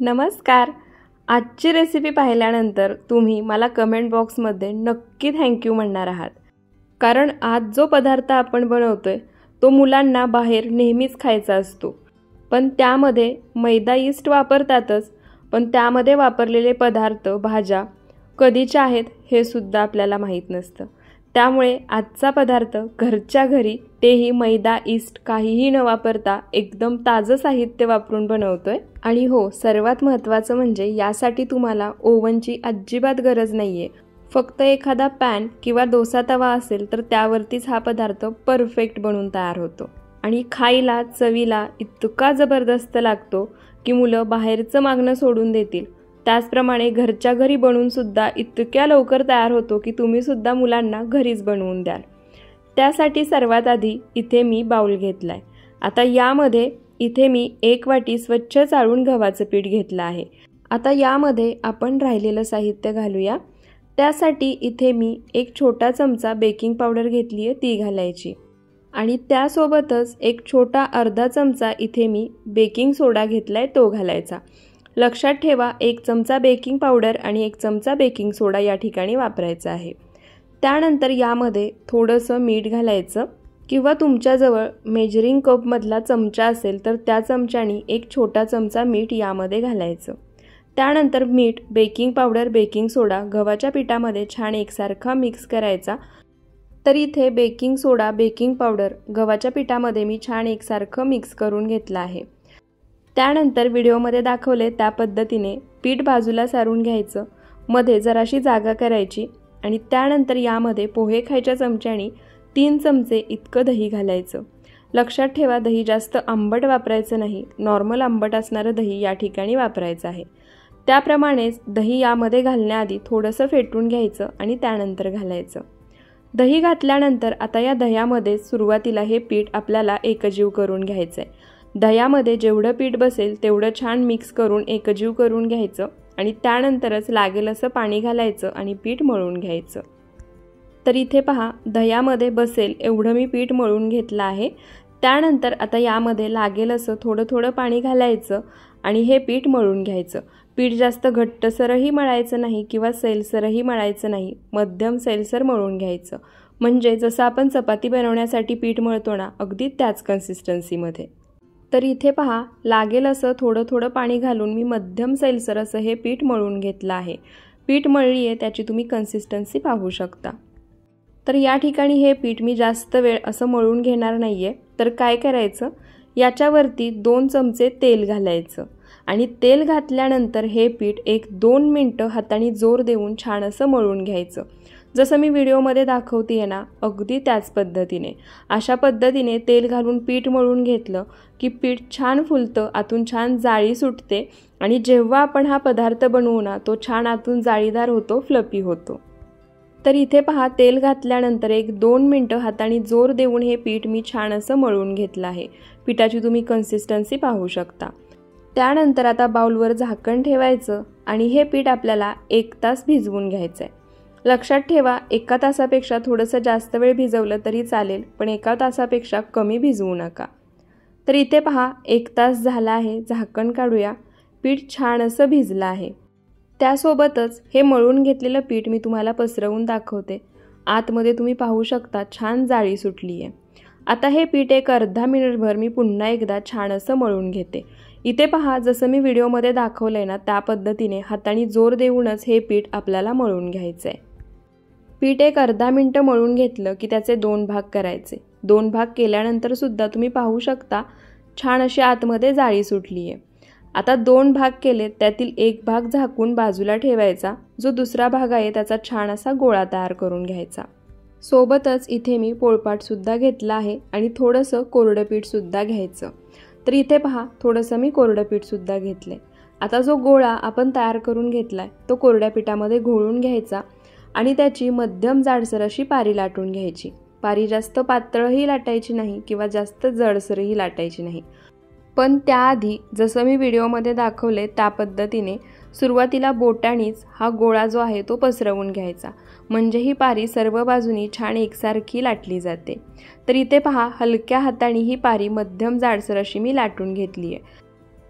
नमस्कार. आजची रेसिपी पाहिल्यानंतर तुम्ही मला कमेंट बॉक्समध्ये नक्की थँक्यू म्हणणार आहात. कारण आज जो पदार्थ आपण बनवतोय तो मुलांना बाहेर नेहमीच खायचा असतो. पण त्यामध्ये मैदा ईस्ट वापरतातच, पण त्यामध्ये वापरलेले पदार्थ, भाज्या कधीच्या आहेत हे सुद्धा आपल्याला माहीत नसतं. त्यामुळे आजचा पदार्थ घरच्या घरी, तेही मैदा ईस्ट काहीही न वापरता एकदम ताजं साहित्य वापरून बनवतोय. आणि हो, सर्वात महत्त्वाचं म्हणजे यासाठी तुम्हाला ओव्हनची अजिबात गरज नाहीये. फक्त एखादा पॅन किंवा डोसा तवा असेल तर त्यावरतीच हा पदार्थ परफेक्ट बनून तयार होतो. आणि खायला, चवीला इतका जबरदस्त लागतो की मुलं बाहेरचं मागणं सोडून देतील. त्याचप्रमाणे घरच्या घरी बनवून सुद्धा इतक्या लवकर तयार होतो की तुम्ही सुद्धा मुलांना घरीच बनवून द्याल. त्यासाठी सर्वात आधी इथे मी बाउल घेतलाय. आता यामध्ये इथे मी 1 वाटी स्वच्छ चाळून गव्हाचं पीठ घेतलं आहे. आता यामध्ये आपण राहिलेलं साहित्य घालूया. त्यासाठी इथे मी 1 छोटा चमचा बेकिंग पावडर घेतली आहे, ती घालायची. आणि त्यासोबतच 1 छोटा अर्धा चमचा इथे मी बेकिंग सोडा घेतलाय, तो घालायचा. लक्षात ठेवा, 1 चमचा बेकिंग पावडर आणि 1 चमचा बेकिंग सोडा या ठिकाणी वापरायचा आहे. त्यानंतर यामध्ये थोडंसं मीठ घालायचं, किंवा तुमच्याजवळ मेजरिंग कपमधला चमचा असेल तर त्या चमच्याने 1 छोटा चमचा मीठ यामध्ये घालायचं. त्यानंतर मीठ, बेकिंग पावडर, बेकिंग सोडा गव्हाच्या पिठामध्ये छान एकसारखा मिक्स करायचा. तर इथे बेकिंग सोडा, बेकिंग पावडर गव्हाच्या पिठामध्ये मी छान एकसारखं मिक्स करून घेतलं आहे. त्यानंतर व्हिडिओमध्ये दाखवले त्या पद्धतीने पीठ बाजूला सारून घ्यायचं, मध्ये जराशी जागा करायची. आणि त्यानंतर यामध्ये पोहे खायच्या चमच्याने 3 चमचे इतकं दही घालायचं. लक्षात ठेवा, दही जास्त आंबट वापरायचं नाही, नॉर्मल आंबट असणारं दही या ठिकाणी वापरायचं आहे. त्याप्रमाणेच दही यामध्ये घालण्याआधी थोडंसं फेटून घ्यायचं आणि त्यानंतर घालायचं. दही घातल्यानंतर आता या दह्यामध्ये सुरुवातीला हे पीठ आपल्याला एकजीव करून घ्यायचं आहे. दह्यामध्ये जेवढं पीठ बसेल तेवढं छान मिक्स करून एकजीव करून घ्यायचं. आणि त्यानंतरच लागेल असं पाणी घालायचं आणि पीठ मळून घ्यायचं. तर इथे पहा, दह्यामध्ये बसेल एवढं मी पीठ मळून घेतलं आहे. त्यानंतर आता यामध्ये लागेल असं थोडं थोडं पाणी घालायचं आणि हे पीठ मळून घ्यायचं. पीठ जास्त घट्टसरही मळायचं नाही किंवा सैलसरही मळायचं नाही, मध्यम सैलसर मळून घ्यायचं. म्हणजे जसं आपण चपाती बनवण्यासाठी पीठ मळतो ना, अगदी त्याच कन्सिस्टन्सीमध्ये. तर इथे पहा, लागेल असं थोडं थोडं पाणी घालून मी मध्यम सैलसर असं हे पीठ मळून घेतलं आहे. पीठ मळली आहे त्याची तुम्ही कन्सिस्टन्सी पाहू शकता. तर या ठिकाणी हे पीठ मी जास्त वेळ असं मळून घेणार नाही आहे. तर काय करायचं, याच्यावरती 2 चमचे तेल घालायचं. आणि तेल घातल्यानंतर हे पीठ 1-2 मिनटं हाताने जोर देऊन छान असं मळून घ्यायचं. जसं मी व्हिडिओमध्ये दाखवते आहे ना, अगदी त्याच पद्धतीने. अशा पद्धतीने तेल घालून पीठ मळून घेतलं की पीठ छान फुलतं, आतून छान जाळी सुटते. आणि जेव्हा आपण हा पदार्थ बनवू ना, तो छान आतून जाळीदार होतो, फ्लफी होतो. तर इथे पहा, तेल घातल्यानंतर 1-2 मिनटं हाताने जोर देऊन हे पीठ मी छान असं मळून घेतलं आहे. पिठाची तुम्ही कन्सिस्टन्सी पाहू शकता. त्यानंतर आता बाउलवर झाकण ठेवायचं आणि हे पीठ आपल्याला 1 तास भिजवून घ्यायचं आहे. लक्षात ठेवा, 1 तासापेक्षा थोडंसं जास्त वेळ भिजवलं तरी चालेल, पण 1 तासापेक्षा कमी भिजवू नका. तर इथे पहा, 1 तास झाला आहे. झाकण काढूया. पीठ छान असं भिजलं आहे. त्यासोबतच हे मळून घेतलेलं पीठ मी तुम्हाला पसरवून दाखवते. आतमध्ये तुम्ही पाहू शकता छान जाळी सुटली आहे. आता हे पीठ एक अर्धा मिनिटभर मी पुन्हा एकदा छान असं मळून घेते. इथे पहा, जसं मी व्हिडिओमध्ये दाखवलं आहे ना, त्या पद्धतीने हाताने जोर देऊनच हे पीठ आपल्याला मळून घ्यायचं आहे. पीठ एक अर्धा मिनटं मळून घेतलं की त्याचे 2 भाग करायचे. 2 भाग केल्यानंतर सुद्धा तुम्ही पाहू शकता छान अशी आतमध्ये जाळी सुटली आहे. आता 2 भाग केले, त्यातील 1 भाग झाकून बाजूला ठेवायचा. जो दुसरा भाग आहे त्याचा छान असा गोळा तयार करून घ्यायचा. सोबतच इथे मी पोळपाटसुद्धा घेतला आहे आणि थोडंसं कोरडं पीठसुद्धा घ्यायचं. तर इथे पहा, थोडंसं मी कोरडं पीठसुद्धा घेतलं. आता जो गोळा आपण तयार करून घेतला आहे तो कोरड्या पिठामध्ये घोळून घ्यायचा आणि त्याची मध्यम जाडसर अशी पारी लाटून घ्यायची. पारी जास्त पातळही लाटायची नाही किंवा जास्त जडसरही लाटायची नाही. पण त्याआधी जसं मी व्हिडिओमध्ये दाखवले त्या पद्धतीने सुरुवातीला बोटानीच हा गोळा जो आहे तो पसरवून घ्यायचा. म्हणजे ही पारी सर्व बाजूनी छान एकसारखी लाटली जाते. तर इथे पहा, हलक्या हाताने ही पारी मध्यम जाडसर अशी मी लाटून घेतली आहे.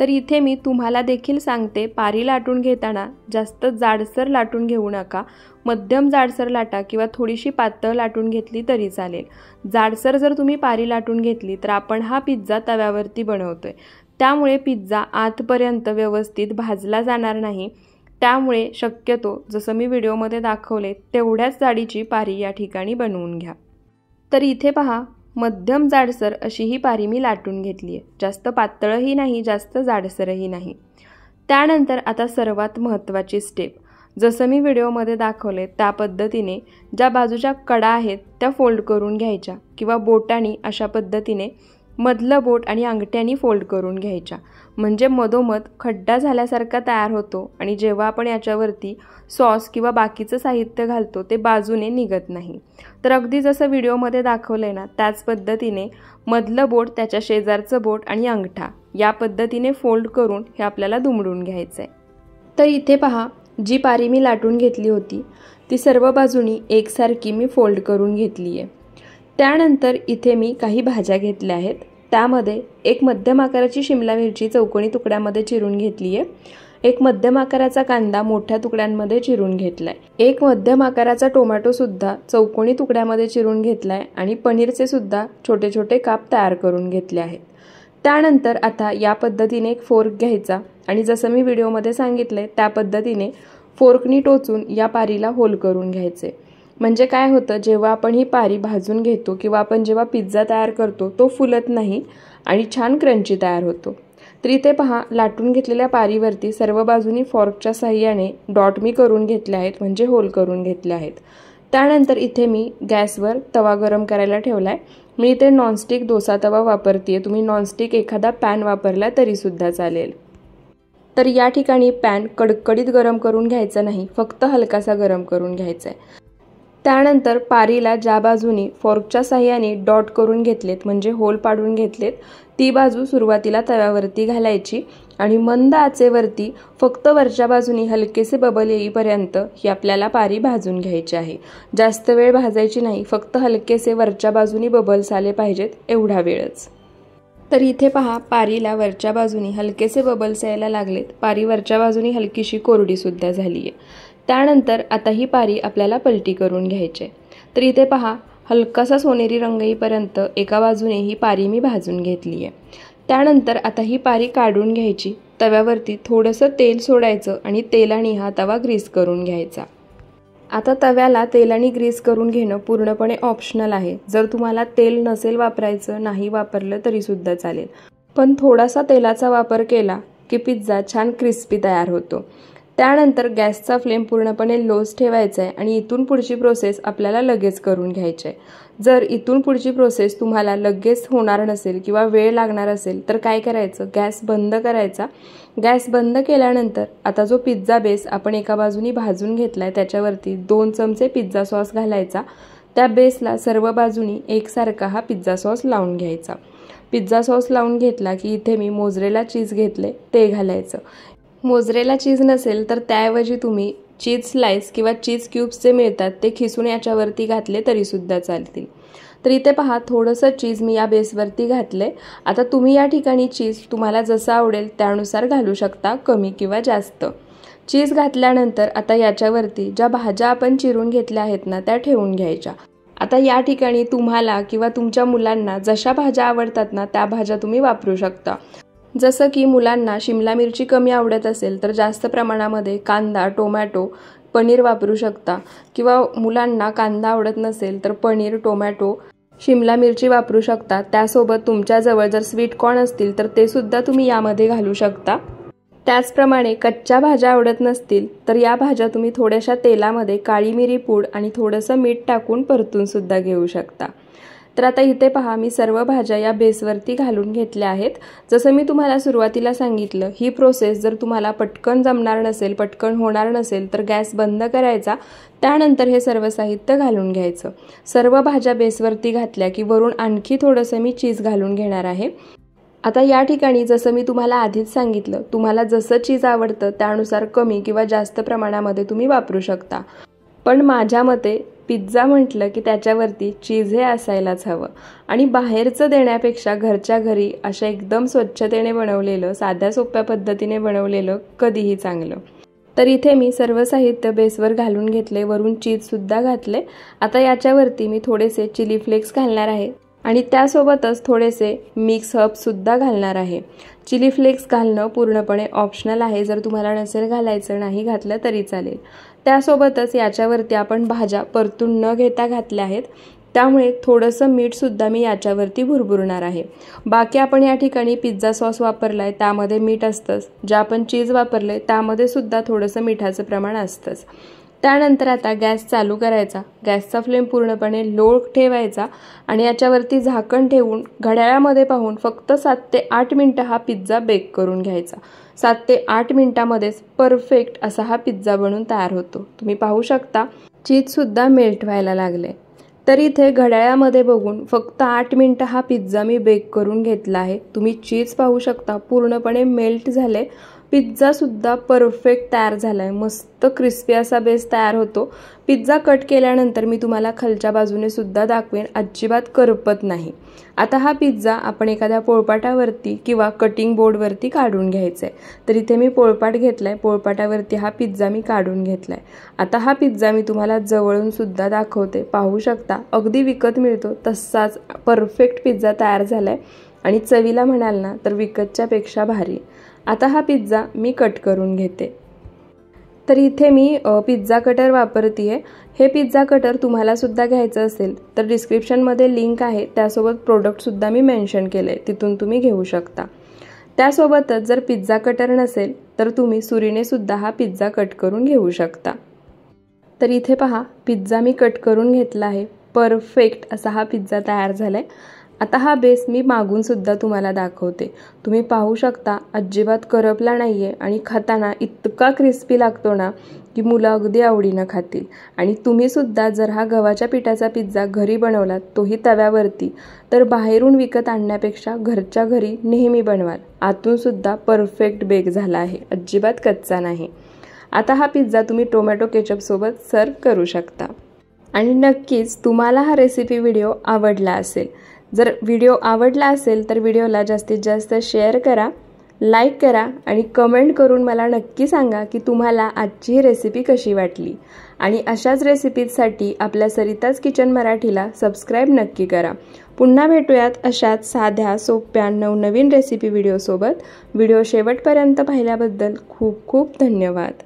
तर इथे मी तुम्हाला देखील सांगते, पारी लाटून घेताना जास्त जाडसर लाटून घेऊ नका, मध्यम जाडसर लाटा किंवा थोडीशी पातळ लाटून घेतली तरी चालेल। जाडसर जर तुम्ही पारी लाटून घेतली तर आपण हा पिझ्झा तव्यावरती बनवतोय, त्यामुळे पिझ्झा आतपर्यंत व्यवस्थित भाजला जाणार नाही। त्यामुळे शक्यतो जसं मी व्हिडिओमध्ये दाखवले तेवढ्याच जाडीची पारी या ठिकाणी बनवून घ्या। तर इथे पहा, मध्यम जाडसर अशी ही पारी मी लाटून घेतली आहे, जास्त पातळही नाही जास्त जाडसरही नाही। त्यानंतर आता सर्वात महत्त्वाची स्टेप, जसं मी व्हिडिओमध्ये दाखवले त्या पद्धतीने ज्या बाजूच्या कडा आहेत त्या फोल्ड करून घ्यायच्या किंवा बोटांनी अशा पद्धतीने मधलं बोट आणि अंगठ्यानी फोल्ड करून घ्यायच्या, म्हणजे मधोमध खड्डा झाल्यासारखा तयार होतो आणि जेव्हा आपण याच्यावरती सॉस किंवा बाकीचं साहित्य घालतो ते बाजूने निघत नाही। तर अगदी जसं व्हिडिओमध्ये दाखवलंय ना त्याच पद्धतीने मधलं बोट, त्याच्या शेजारचं बोट आणि अंगठा या पद्धतीने फोल्ड करून हे आपल्याला दुमडून घ्यायचं आहे। तर इथे पहा, जी पारी मी लाटून घेतली होती ती सर्व बाजूनी एकसारखी मी फोल्ड करून घेतली आहे। त्यानंतर इथे मी काही भाज्या घेतल्या आहेत, त्यामध्ये एक मध्यम आकाराची शिमला मिरची चौकोनी तुकड्यामध्ये चिरून घेतली आहे, एक मध्यम आकाराचा कांदा मोठ्या तुकड्यांमध्ये चिरून घेतलाय, एक मध्यम आकाराचा टोमॅटो सुद्धा चौकोनी तुकड्यामध्ये चिरून घेतलाय आणि पनीरचे सुद्धा छोटे छोटे काप तयार करून घेतले आहेत। त्यानंतर आता या पद्धतीने एक फोर्क घ्यायचा आणि जसं मी व्हिडिओमध्ये सांगितलंय त्या पद्धतीने फोर्कनी टोचून या पारीला होल करून घ्यायचे। म्हणजे काय होतं, जेव्हा आपण ही पारी भाजून घेतो किंवा आपण जेव्हा पिझ्झा तयार करतो तो फुलत नाही आणि छान क्रंची तयार होतो। तर इथे पहा, लाटून घेतलेल्या पारीवरती सर्व बाजूनी फॉर्कच्या साहाय्याने डॉट मी करून घेतले आहेत, म्हणजे होल करून घेतले आहेत। त्यानंतर इथे मी गॅसवर तवा गरम करायला ठेवलाय। मी इथे नॉनस्टिक डोसा तवा वापरते, तुम्ही नॉनस्टिक एखादा पॅन वापरला तरी सुद्धा चालेल। तर या ठिकाणी पॅन कडकडीत गरम करून घ्यायचा नाही, फक्त हलकासा गरम करून घ्यायचा आहे। त्यानंतर पारीला ज्या बाजूनी फॉर्कच्या साहाय्याने डॉट करून घेतलेत, म्हणजे होल पाडून घेतलेत, ती बाजू सुरुवातीला तव्यावरती घालायची आणि मंद आचेवरती फक्त वरच्या बाजूनी हलकेसे बबल येईपर्यंत ही आपल्याला पारी भाजून घ्यायची आहे। जास्त वेळ भाजायची नाही, फक्त हलकेसे वरच्या बाजूनी बबल्स आले पाहिजेत एवढा वेळच। तर इथे पहा, पारीला वरच्या बाजूनी हलकेसे बबल्स यायला लागलेत, पारी वरच्या बाजूनी हलकीशी कोरडी सुद्धा झाली आहे। त्यानंतर आता ही पारी आपल्याला पलटी करून घ्यायची आहे। तर इथे पहा, हलकासा सोनेरी रंग येईपर्यंत एका बाजूने ही पारी मी भाजून घेतली आहे। त्यानंतर आता ही पारी काढून घ्यायची, तव्यावरती थोडंसं तेल सोडायचं आणि तेलाने हा तवा ग्रीस करून घ्यायचा। आता तव्याला तेलाने ग्रीस करून घेणं पूर्णपणे ऑप्शनल आहे, जर तुम्हाला तेल नसेल वापरायचं, नाही वापरलं तरी सुद्धा चालेल, पण थोडासा तेलाचा वापर केला की पिझ्झा छान क्रिस्पी तयार होतो। त्यानंतर गॅसचा फ्लेम पूर्णपणे लोच ठेवायचा आहे आणि इथून पुढची प्रोसेस आपल्याला लगेच करून घ्यायची आहे। जर इथून पुढची प्रोसेस तुम्हाला लगेच होणार नसेल किंवा वेळ लागणार असेल तर काय करायचं, गॅस बंद करायचा। गॅस बंद केल्यानंतर आता जो पिझ्झा बेस आपण एका बाजूनी भाजून घेतलाय त्याच्यावरती 2 चमचे पिझ्झा सॉस घालायचा। त्या बेसला सर्व बाजूनी एकसारखा हा पिझ्झा सॉस लावून घ्यायचा। पिझ्झा सॉस लावून घेतला की इथे मी मोझरेला चीज घेतले ते घालायचं। मोझरेला चीज नसेल तर त्याऐवजी तुम्ही चीज स्लाइस किंवा चीज क्यूब्स जे मिळतात ते खिसून याच्यावरती घातले तरी सुद्धा चालतील। तर इथे पहा, थोडंसं चीज मी या बेसवरती घातले। आता तुम्ही या ठिकाणी चीज तुम्हाला जसं आवडेल त्यानुसार घालू शकता, कमी किंवा जास्त। चीज घातल्यानंतर आता याच्यावरती ज्या भाज्या आपण चिरून घेतल्या आहेत ना त्या ठेवून घ्यायच्या। आता या ठिकाणी तुम्हाला किंवा तुमच्या मुलांना जशा भाज्या आवडतात ना त्या भाज्या तुम्ही वापरू शकता। जसं की मुलांना शिमला मिरची कमी आवडत असेल तर जास्त प्रमाणामध्ये कांदा, टोमॅटो, पनीर वापरू शकता, किंवा मुलांना कांदा आवडत नसेल तर पनीर, टोमॅटो, शिमला मिरची वापरू शकता। त्यासोबत तुमच्याजवळ जर स्वीट कॉर्न असतील तर ते सुद्धा तुम्ही यामध्ये घालू शकता। त्याचप्रमाणे कच्च्या भाज्या आवडत नसतील तर या भाज्या तुम्ही थोड्याशा तेलामध्ये काळी मिरी पूड आणि थोडंसं मीठ टाकून परतून सुद्धा घेऊ शकता। तर आता इथे पहा, मी सर्व भाज्या या बेसवरती घालून घेतल्या आहेत। जसं मी तुम्हाला सुरुवातीला सांगितलं, ही प्रोसेस जर तुम्हाला पटकन जमणार नसेल, पटकन होणार नसेल तर गॅस बंद करायचा। त्यानंतर हे सर्व साहित्य घालून घ्यायचं। सर्व भाज्या बेसवरती घातल्या की वरून आणखी थोडंसं मी चीज घालून घेणार आहे। आता या ठिकाणी जसं मी तुम्हाला आधीच सांगितलं, तुम्हाला जसं चीज आवडतं त्यानुसार कमी किंवा जास्त प्रमाणामध्ये तुम्ही वापरू शकता, पण माझ्या मते पिझ्झा म्हटलं की त्याच्यावरती चीज हे असायलाच हवं आणि बाहेरचं देण्यापेक्षा घरच्या घरी अशा एकदम स्वच्छतेने बनवलेलं, साध्या सोप्या पद्धतीने बनवलेलं कधीही चांगलं। तर इथे मी सर्व साहित्य बेसवर घालून घेतले, वरून चीजसुद्धा घातले। आता याच्यावरती मी थोडेसे चिली फ्लेक्स घालणार आहे आणि त्यासोबतच थोडेसे मिक्स हर्बसुद्धा घालणार आहे। चिली फ्लेक्स घालणं पूर्णपणे ऑप्शनल आहे, जर तुम्हाला नसेल घालायचं नाही घातलं तरी चालेल। त्यासोबतच याच्यावरती आपण भाज्या परतून न घेता घातल्या आहेत, त्यामुळे थोडंसं मीठसुद्धा मी याच्यावरती भुरभुरणार आहे। बाकी आपण या ठिकाणी पिझ्झा सॉस वापरला आहे त्यामध्ये मीठ असतंच, जे आपण चीज वापरले त्यामध्ये सुद्धा थोडंसं मिठाचं प्रमाण असतंच। त्यानंतर आता गॅस चालू करायचा, गॅसचा फ्लेम पूर्णपणे लो ठेवायचा आणि याच्यावरती झाकण ठेवून घड्याळामध्ये पाहून फक्त 7 ते 8 मिनिटं हा पिझ्झा बेक करून घ्यायचा। 7 ते 8 मिनिटांमध्येच परफेक्ट असा हा पिझ्झा बनून तयार होतो। तुम्ही पाहू शकता चीजसुद्धा मेल्ट व्हायला लागले। तर इथे घड्याळामध्ये बघून फक्त 8 मिनिटं हा पिझ्झा मी बेक करून घेतला आहे। तुम्ही चीज पाहू शकता पूर्णपणे मेल्ट झाले, पिझ्झासुद्धा परफेक्ट तयार झाला आहे, मस्त क्रिस्पी असा बेस तयार होतो। पिझ्झा कट केल्यानंतर मी तुम्हाला खालच्या बाजूने सुद्धा दाखवेन, अजिबात करपत नाही। आता हा पिझ्झा आपण एखाद्या पोळपाटावरती किंवा कटिंग बोर्डवरती काढून घ्यायचा आहे। तर इथे मी पोळपाट घेतलाय, पोळपाटावरती हा पिझ्झा मी काढून घेतलाय। आता हा पिझ्झा मी तुम्हाला जवळून सुद्धा दाखवते, पाहू शकता अगदी विकत मिळतो तसाच परफेक्ट पिझ्झा तयार झालाय आणि चवीला म्हणाल ना तर विकतच्या पेक्षा भारी। आता हा पिझ्झा मी कट करून घेते। तर इथे मी पिझ्झा कटर वापरतीये। हे पिझ्झा कटर तुम्हाला सुद्धा घ्यायचं असेल तर डिस्क्रिप्शनमध्ये लिंक आहे, त्यासोबत प्रोडक्टसुद्धा मी मेन्शन केले, तिथून तुम्ही घेऊ शकता। त्यासोबतच जर पिझ्झा कटर नसेल तर तुम्ही सुरीने सुद्धा हा पिझ्झा कट करून घेऊ शकता। तर इथे पहा पिझ्झा मी कट करून घेतला आहे, परफेक्ट असा हा पिझ्झा तयार झालाय। आता हा बेस मी मागून सुद्धा तुम्हाला दाखवते, तुम्ही पाहू शकता अजिबात करपला नाहीये आणि खाताना इतका क्रिस्पी लागतो ना की मुलं अगदी आवडीनं खातील। आणि तुम्ही सुद्धा जर हा गव्हाच्या पिठाचा पिझ्झा घरी बनवलात, तोही तव्यावरती, तर बाहेरून विकत आणण्यापेक्षा घरच्या घरी नेहमी बनवाल, आतून सुद्धा परफेक्ट बेक झाला आहे, अजिबात कच्चा नाही। आता हा पिझ्झा तुम्ही टोमॅटो केचप सोबत सर्व करू शकता। आणि नक्कीच तुम्हाला हा रेसिपी व्हिडिओ आवडला असेल, जर व्हिडिओ आवडला असेल तर व्हिडिओला जास्तीत जास्त शेअर करा, लाईक करा आणि कमेंट करून मला नक्की सांगा की तुम्हाला आजची ही रेसिपी कशी वाटली। आणि अशाच रेसिपीजसाठी आपल्या सरिताज किचन मराठीला सबस्क्राईब नक्की करा। पुन्हा भेटूयात अशाच साध्या सोप्या नवनवीन रेसिपी व्हिडिओसोबत। व्हिडिओ शेवटपर्यंत पाहिल्याबद्दल खूप खूप धन्यवाद।